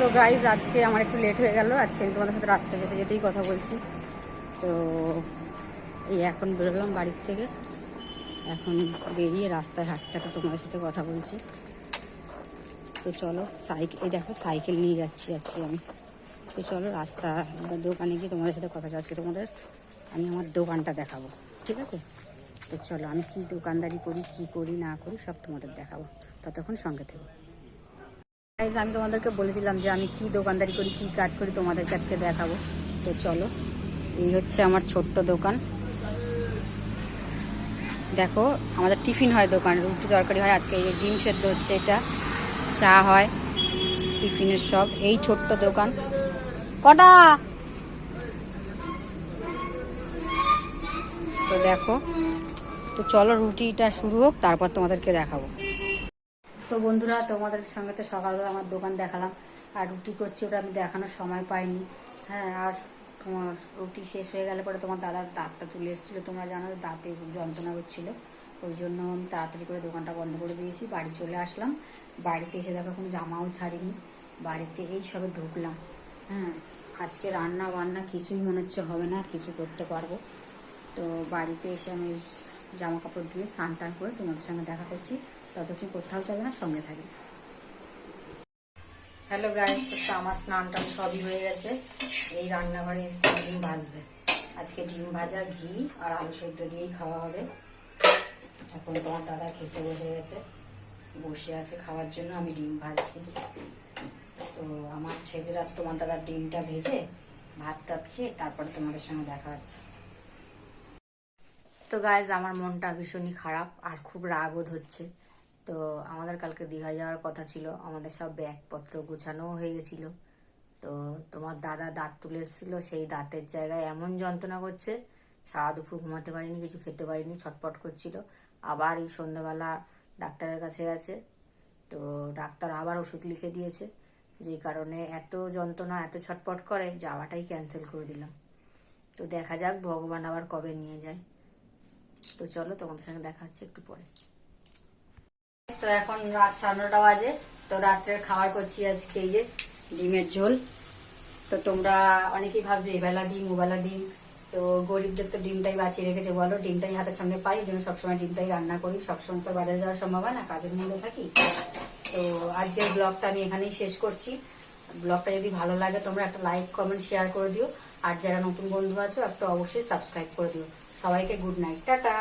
তো গাইজ আজকে আমার একটু লেট হয়ে গেল। আজকে আমি তোমাদের সাথে রাস্তা যেতে যেতেই কথা বলছি। তো এই এখন বেরোলাম বাড়ির থেকে, এখন বেরিয়ে রাস্তায় হাঁটতে হাঁটতে তোমাদের সাথে কথা বলছি। তো চলো এই দেখো সাইকেল নিয়ে যাচ্ছি আজকে আমি। তো চলো রাস্তা দোকানে গিয়ে তোমাদের সাথে কথা আজকে আমি আমার দোকানটা দেখাবো, ঠিক আছে? তো চলো আমি কি দোকানদারি করি, কি করি না করি সব তোমাদের দেখাবো, ততক্ষণ সঙ্গে থেকো। আমি তোমাদেরকে বলেছিলাম যে আমি কি দোকানদারি করি, কি কাজ করি তোমাদেরকে আজকে দেখাবো। তো চলো, এই হচ্ছে আমার ছোট্ট দোকান। দেখো আমাদের টিফিন হয় দোকান, রুটি তরকারি হয়। আজকে এই ডিম সেদ্ধ হচ্ছে, এটা চা হয়, টিফিনের সব। এই ছোট্ট দোকান কটা। তো দেখো, তো চলো রুটিটা শুরু হোক, তারপর তোমাদেরকে দেখাবো। তো বন্ধুরা, তোমাদের সঙ্গে তো সকালবেলা আমার দোকান দেখালাম, আর রুটি করছি ওটা আমি দেখানোর সময় পাইনি। হ্যাঁ, আর তোমার রুটি শেষ হয়ে গেলে পরে তোমার দাদার দাঁতটা তুলে এসেছিলো, তোমরা জানো দাঁতে যন্ত্রণা হচ্ছিলো, ওই জন্য আমি তাড়াতাড়ি করে দোকানটা বন্ধ করে দিয়েছি, বাড়ি চলে আসলাম। বাড়িতে এসে দেখো কোনো জামাও ছাড়িনি, বাড়িতে এই সবে ঢুকলাম। হ্যাঁ, আজকে রান্না বান্না কিছুই মনে হচ্ছে হবে না, কিছু করতে পারবো। তো বাড়িতে এসে আমি জামা কাপড় ধুয়ে স্নান টান করে তোমাদের সঙ্গে দেখা করছি, ততক্ষণ কোথাও যাবে না, সঙ্গে থাকবে। হ্যালো গাইস, তো আমার স্নান টান সবই হয়ে গেছে। এই রান্নাঘরে এসে ডিম ভাজবে। আজকে ডিম ভাজা, ঘি আর আলু সেদ্ধ দিয়েই খাওয়া হবে। এখন তোমার দাদা খেতে বসে আছে খাওয়ার জন্য, আমি ডিম ভাজছি। তো আমার ছেলেরা তোমার দাদার ডিমটা ভেজে ভাত টাত খেয়ে তারপরে তোমাদের সঙ্গে দেখা হচ্ছে। তো গাইজ আমার মনটা ভীষণই খারাপ আর খুব রাগও হচ্ছে। তো আমাদের কালকে দীঘা যাওয়ার কথা ছিল, আমাদের সব ব্যাগপত্র গোছানোও হয়ে গেছিল। তো তোমার দাদা দাঁত তুলে এসেছিল, সেই দাঁতের জায়গায় এমন যন্ত্রণা করছে, সারা দুপুর ঘুমাতে পারিনি, কিছু খেতে পারিনি, ছটপট করছিল। আবার এই সন্ধ্যাবেলা ডাক্তারের কাছে গেছে, তো ডাক্তার আবার ওষুধ লিখে দিয়েছে, যে কারণে এত যন্ত্রণা, এত ছটপট করে, যাওয়াটাই ক্যান্সেল করে দিলাম। তো দেখা যাক ভগবান আবার কবে নিয়ে যায়। তো চলো তোমাদের সঙ্গে দেখা হচ্ছে একটু পরে। তো এখন রাত 9:30 বাজে। তো রাত্রের খাবার করছি আজকে এই যে ডিমের ঝোল। তো তোমরা অনেকেই ভাবছো এবেলা ডিম ওবেলা ডিম, তো গরিবদের তো ডিমটাই বাঁচিয়ে রেখেছে, বলো ডিমটাই হাতের সঙ্গে পাই, ওই জন্য সবসময় ডিমটাই রান্না করি। সবসময় তো বাজারে যাওয়ার সম্ভব হয় না, কাজের মধ্যে থাকি। তো আজকের ব্লগটা আমি এখানেই শেষ করছি। ব্লগটা যদি ভালো লাগে তোমরা একটা লাইক কমেন্ট শেয়ার করে দিও, আর যারা নতুন বন্ধু আছো একটা অবশ্যই সাবস্ক্রাইব করে দিও। সবাইকে গুড নাইট, টাটা।